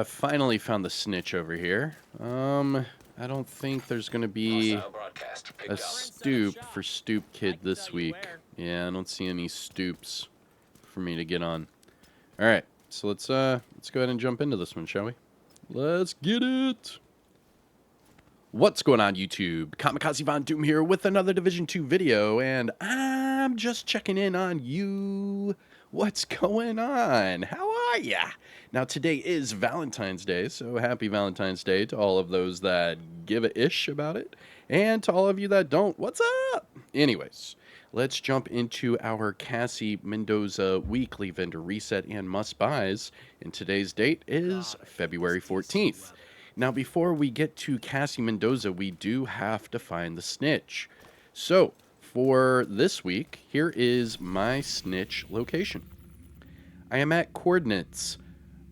Finally found the snitch over here. I don't think there's gonna be a stoop for Stoop Kid this week. Yeah, I don't see any stoops for me to get on. All right, so let's go ahead and jump into this one, shall we? Let's get it. What's going on, YouTube? Kamikazevondoom here with another Division 2 video, and I'm just checking in on you. What's going on? How are ya? Now, today is Valentine's Day, so happy Valentine's Day to all of those that give a ish about it, and to all of you that don't, what's up? Anyways, let's jump into our Cassie Mendoza weekly vendor reset and must-buys, and today's date is February 14th. Now, before we get to Cassie Mendoza, we do have to find the snitch. So, for this week, here is my snitch location. I am at coordinates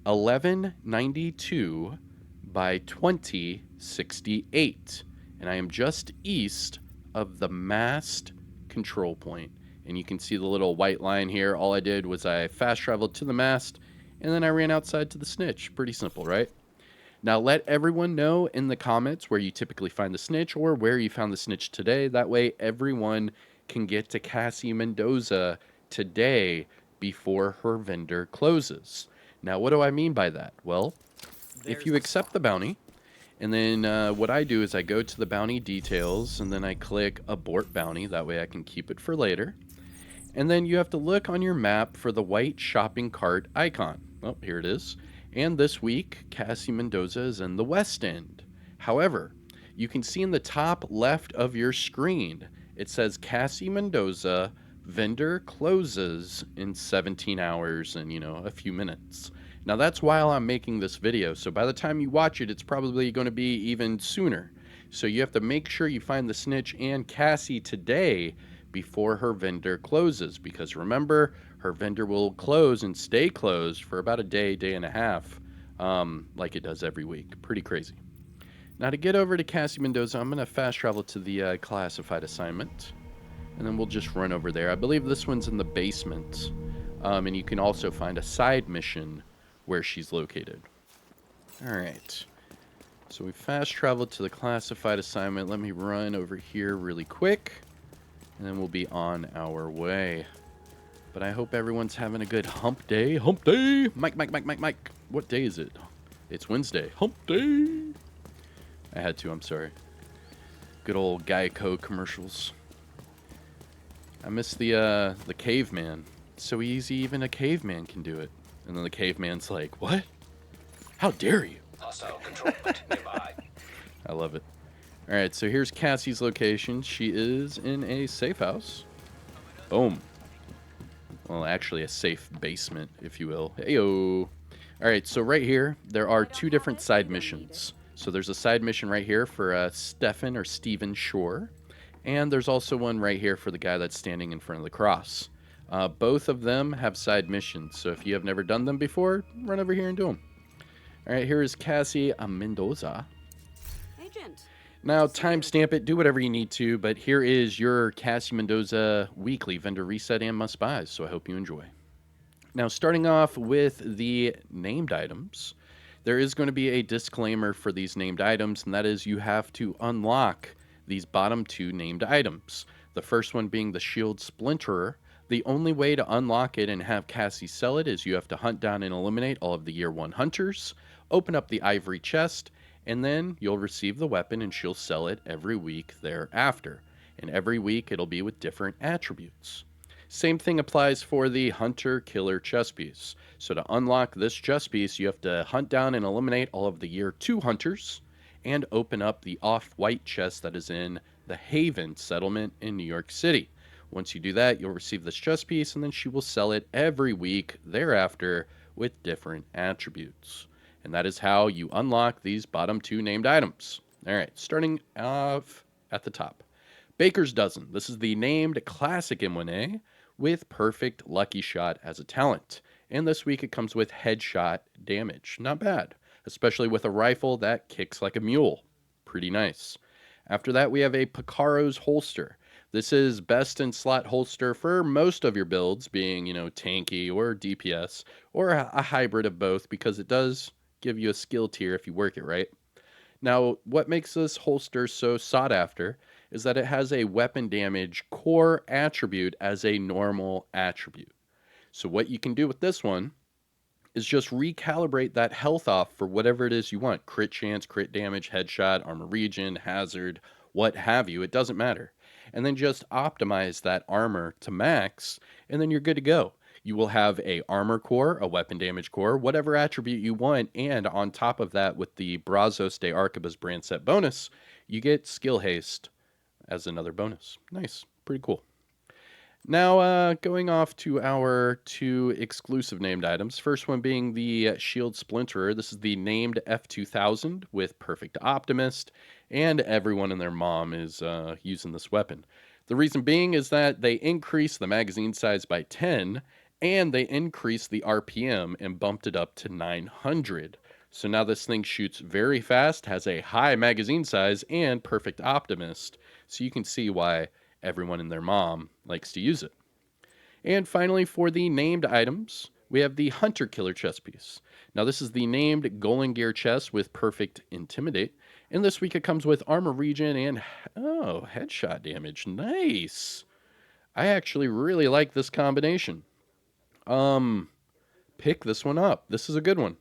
1192 by 2068, and I am just east of the mast control point. And you can see the little white line here. All I did was I fast traveled to the mast, and then I ran outside to the snitch. Pretty simple, right? Now, let everyone know in the comments where you typically find the snitch or where you found the snitch today. That way, everyone can get to Cassie Mendoza today before her vendor closes. Now, what do I mean by that? Well, if you accept the bounty, and then what I do is I go to the bounty details, and then I click abort bounty. That way I can keep it for later. And then you have to look on your map for the white shopping cart icon. Oh, here it is. And this week, Cassie Mendoza is in the West End. However, you can see in the top left of your screen, it says Cassie Mendoza vendor closes in 17 hours and, a few minutes. Now, that's while I'm making this video, so by the time you watch it, it's probably going to be even sooner. So you have to make sure you find the snitch and Cassie today before her vendor closes, because remember, her vendor will close and stay closed for about a day and a half, like it does every week. Pretty crazy. Now, to get over to Cassie Mendoza, I'm going to fast travel to the classified assignment, and then we'll just run over there. I believe this one's in the basement, and you can also find a side mission where she's located. All right. So we fast traveled to the classified assignment. Let me run over here really quick, and then we'll be on our way. But I hope everyone's having a good hump day. Hump day! Mike. What day is it? It's Wednesday. Hump day! I had to, I'm sorry. Good old Geico commercials. I miss the caveman. It's so easy, even a caveman can do it. And then the caveman's like, what? How dare you? Hostile controlment nearby. I love it. All right, so here's Cassie's location. She is in a safe house. Boom. Well, actually a safe basement, if you will. Heyo. All right, so right here, there are two different side missions. So there's a side mission right here for Stephen or Stephen Shore. And there's also one right here for the guy that's standing in front of the cross. Both of them have side missions. So if you have never done them before, run over here and do them. All right, here is Cassie Mendoza. Agent. Now, timestamp it, do whatever you need to, but here is your Cassie Mendoza weekly vendor reset and must-buys, so I hope you enjoy. Now, starting off with the named items, there is going to be a disclaimer for these named items, and that is you have to unlock these bottom two named items. The first one being the Shield Splinterer. The only way to unlock it and have Cassie sell it is you have to hunt down and eliminate all of the Year 1 hunters, open up the ivory chest, and then you'll receive the weapon and she'll sell it every week thereafter. And every week it'll be with different attributes. Same thing applies for the Hunter Killer chest piece. So to unlock this chest piece, you have to hunt down and eliminate all of the Year 2 hunters and open up the off-white chest that is in the Haven settlement in New York City. Once you do that, you'll receive this chest piece and then she will sell it every week thereafter with different attributes. And that is how you unlock these bottom two named items. All right, starting off at the top. Baker's Dozen. This is the named classic M1A with perfect lucky shot as a talent. And this week it comes with headshot damage. Not bad, especially with a rifle that kicks like a mule. Pretty nice. After that, we have a Picaro's holster. This is best in slot holster for most of your builds, being, tanky or DPS, or a hybrid of both, because it does give you a skill tier if you work it right. Now, what makes this holster so sought after is that it has a weapon damage core attribute as a normal attribute. So, what you can do with this one is just recalibrate that health off for whatever it is you want: crit chance, crit damage, headshot, armor regen, hazard, what have you. It doesn't matter. And then just optimize that armor to max, and then you're good to go. You will have a armor core, a weapon damage core, whatever attribute you want, and on top of that, with the Brazos de Arquebus brand set bonus, you get skill haste as another bonus. Nice, pretty cool. Now, going off to our two exclusive named items. First one being the Shield Splinterer. This is the named F2000 with Perfect Optimist, and everyone and their mom is using this weapon. The reason being is that they increased the magazine size by 10, and they increased the RPM and bumped it up to 900. So now this thing shoots very fast, has a high magazine size, and Perfect Optimist. So you can see why everyone and their mom likes to use it. And finally, for the named items, we have the Hunter Killer chest piece. Now, this is the named Golden Gear chest with Perfect Intimidate. And this week it comes with armor regen and, headshot damage. Nice. I actually really like this combination. Pick this one up. This is a good one.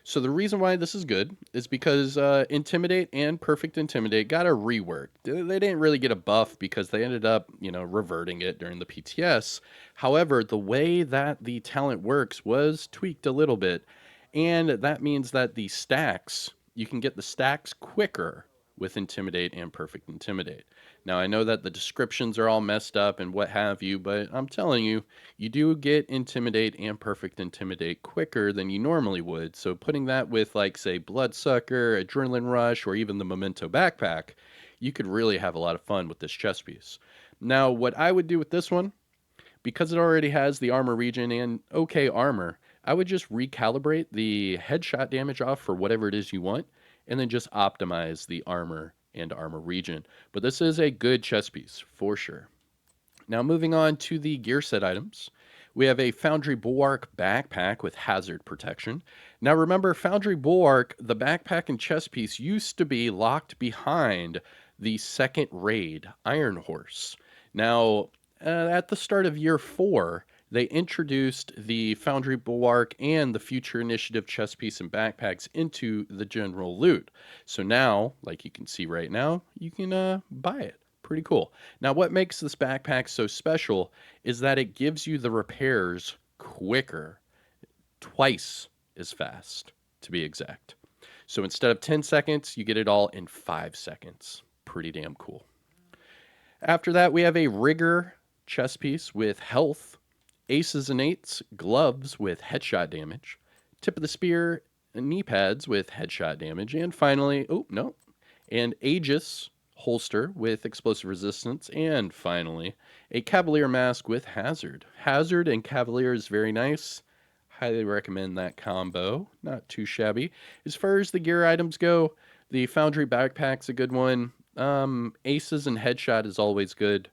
So the reason why this is good is because Intimidate and Perfect Intimidate got a rework. They didn't really get a buff because they ended up, reverting it during the PTS. However, the way that the talent works was tweaked a little bit. And that means that the stacks, you can get the stacks quicker with Intimidate and Perfect Intimidate. Now, I know that the descriptions are all messed up and what have you, but I'm telling you, you do get Intimidate and Perfect Intimidate quicker than you normally would. So putting that with, like, say, Bloodsucker, Adrenaline Rush, or even the Memento Backpack, you could really have a lot of fun with this chest piece. Now, what I would do with this one, because it already has the armor regen and okay armor, I would just recalibrate the headshot damage off for whatever it is you want, and then just optimize the armor and armor regen. But this is a good chess piece for sure. Now, moving on to the gear set items, we have a Foundry Bulwark backpack with hazard protection. Now, remember, Foundry Bulwark, the backpack and chest piece, used to be locked behind the second raid, Iron Horse. Now, at the start of year 4, they introduced the Foundry Bulwark and the Future Initiative chest piece and backpacks into the general loot. So now, like you can see right now, you can buy it. Pretty cool. Now, what makes this backpack so special is that it gives you the repairs quicker, twice as fast, to be exact. So instead of 10 seconds, you get it all in 5 seconds. Pretty damn cool. After that, we have a Rigger chest piece with health, aces and eights, gloves with headshot damage, tip of the spear, knee pads with headshot damage, and finally, and Aegis holster with explosive resistance, and finally, a Cavalier mask with hazard. Hazard and Cavalier is very nice. Highly recommend that combo. Not too shabby. As far as the gear items go, the Foundry backpack's a good one. Aces and headshot is always good.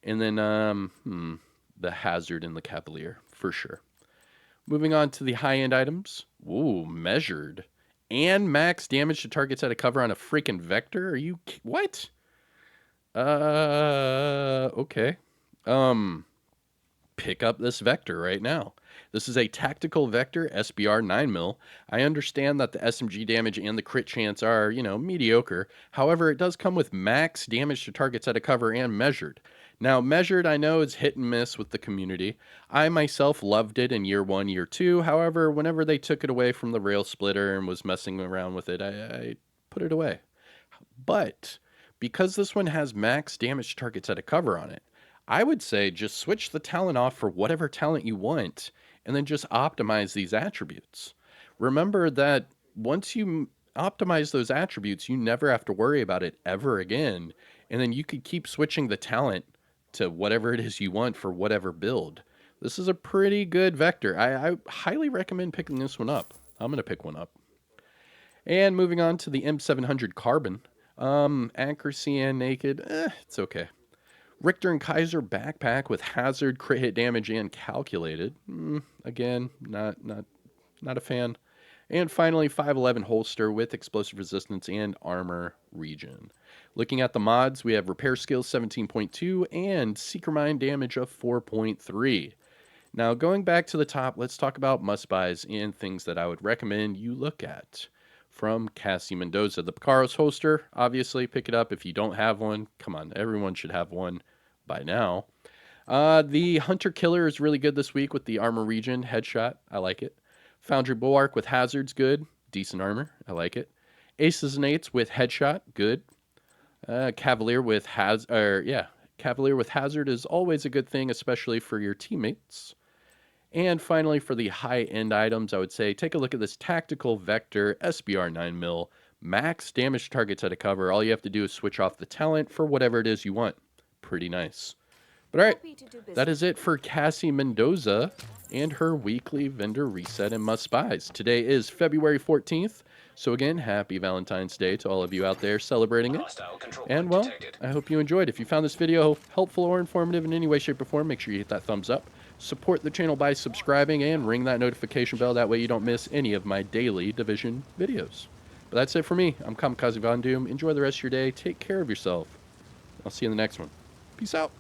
And then, the hazard and the Cavalier, for sure. Moving on to the high-end items. Ooh, measured. And max damage to targets at a cover on a freaking vector? Are you... What? Okay. Pick up this vector right now. This is a tactical vector, SBR 9mm. I understand that the SMG damage and the crit chance are, mediocre. However, it does come with max damage to targets at a cover and measured. Now, measured, I know, is hit and miss with the community. I myself loved it in year 1, year 2. However, whenever they took it away from the rail splitter and was messing around with it, I put it away. But because this one has max damage targets at a cover on it, I would say just switch the talent off for whatever talent you want and then just optimize these attributes. Remember that once you optimize those attributes, you never have to worry about it ever again. And then you could keep switching the talent to whatever it is you want for whatever build. This is a pretty good vector. I highly recommend picking this one up. I'm going to pick one up. And moving on to the M700 Carbon. Accuracy and naked, it's okay. Richter and Kaiser backpack with hazard, crit hit damage, and calculated. Again, not a fan. And finally, 511 holster with explosive resistance and armor regen. Looking at the mods, we have repair skills 17.2 and seeker mine damage of 4.3. Now, going back to the top, let's talk about must buys and things that I would recommend you look at. From Cassie Mendoza, the Picaros holster, obviously pick it up if you don't have one. Come on, everyone should have one by now. The Hunter Killer is really good this week with the armor regen headshot. I like it. Foundry Bulwark with Hazard's good. Decent armor. I like it. Aces and Eights with headshot. Good. Cavalier with Cavalier with Hazard is always a good thing, especially for your teammates. And finally, for the high-end items, I would say take a look at this Tactical Vector SBR 9mm. Max damage targets at a cover. All you have to do is switch off the talent for whatever it is you want. Pretty nice. But all right, that is it for Cassie Mendoza and her weekly vendor reset and must buys. Today is February 14th. So again, happy Valentine's Day to all of you out there celebrating it. Hostile control And point well, detected. I hope you enjoyed. If you found this video helpful or informative in any way, shape, or form, make sure you hit that thumbs up. Support the channel by subscribing and ring that notification bell. That way you don't miss any of my daily Division videos. But that's it for me. I'm Kamikazevondoom. Enjoy the rest of your day. Take care of yourself. I'll see you in the next one. Peace out.